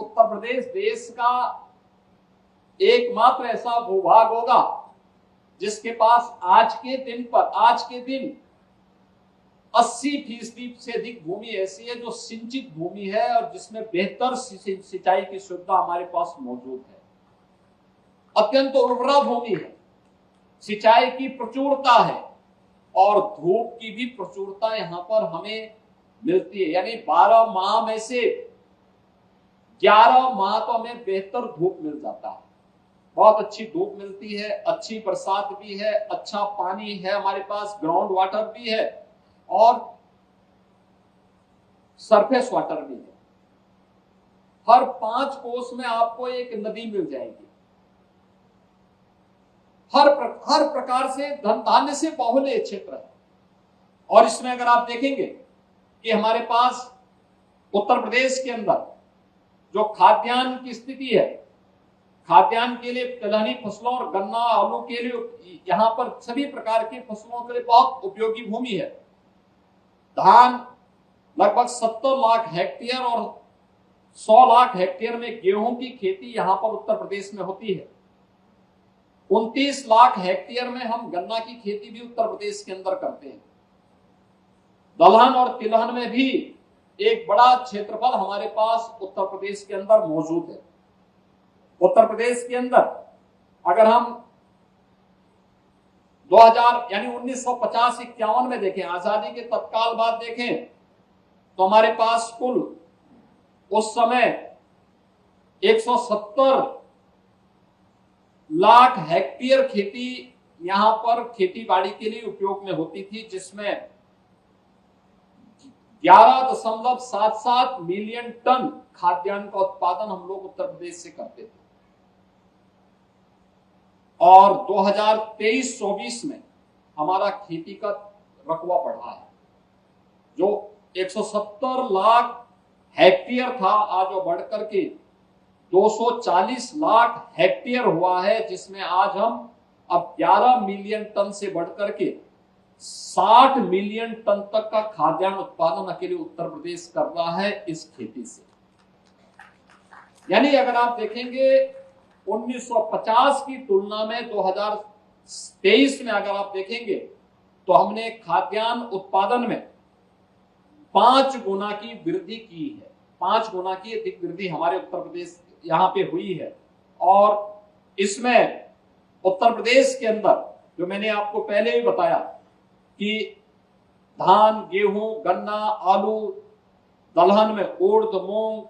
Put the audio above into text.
उत्तर प्रदेश देश का एकमात्र ऐसा भूभाग होगा जिसके पास आज के दिन 80% से अधिक भूमि ऐसी है जो सिंचित भूमि है और जिसमें बेहतर सिंचाई की सुविधा हमारे पास मौजूद है। अत्यंत उर्वरा भूमि है, सिंचाई की प्रचुरता है और धूप की भी प्रचुरता यहाँ पर हमें मिलती है। यानी 12 माह में से 11 माह तो हमें बेहतर धूप मिल जाता है। बहुत अच्छी धूप मिलती है, अच्छी बरसात भी है, अच्छा पानी है, हमारे पास ग्राउंड वाटर भी है और सरफेस वाटर भी है। हर 5 कोस में आपको एक नदी मिल जाएगी। हर प्रकार से धन धान्य से बाहुल्य क्षेत्र है। और इसमें अगर आप देखेंगे कि हमारे पास उत्तर प्रदेश के अंदर जो खाद्यान्न की स्थिति है, खाद्यान्न के लिए तिलहनी फसलों और गन्ना आलू के लिए यहाँ पर सभी प्रकार की फसलों के लिए बहुत उपयोगी भूमि है। धान लगभग 70 लाख हेक्टेयर और 100 लाख हेक्टेयर में गेहूं की खेती यहाँ पर उत्तर प्रदेश में होती है। 29 लाख हेक्टेयर में हम गन्ना की खेती भी उत्तर प्रदेश के अंदर करते हैं। दलहन और तिलहन में भी एक बड़ा क्षेत्रफल हमारे पास उत्तर प्रदेश के अंदर मौजूद है। उत्तर प्रदेश के अंदर अगर हम 2000 यानी 1950-51 में देखें, आजादी के तत्काल बाद देखें तो हमारे पास कुल उस समय 170 लाख हेक्टेयर खेती यहां पर खेती बाड़ी के लिए उपयोग में होती थी, जिसमें 11.77 मिलियन टन खाद्यान्न का उत्पादन हम लोग उत्तर प्रदेश से करते थे। और 2023-24 में हमारा खेती का रकबा बढ़ा है, जो 170 लाख हेक्टेयर था आज वो बढ़कर के 240 लाख हेक्टेयर हुआ है, जिसमें आज हम अब 11 मिलियन टन से बढ़कर के 60 मिलियन टन तक का खाद्यान्न उत्पादन अकेले उत्तर प्रदेश कर रहा है इस खेती से। यानी अगर आप देखेंगे 1950 की तुलना में 2023 में अगर आप देखेंगे तो हमने खाद्यान्न उत्पादन में 5 गुना की वृद्धि की है। 5 गुना की अधिक वृद्धि हमारे उत्तर प्रदेश यहाँ पे हुई है। और इसमें उत्तर प्रदेश के अंदर जो मैंने आपको पहले ही बताया कि धान, गेहूं, गन्ना, आलू, दलहन में उड़द, मूंग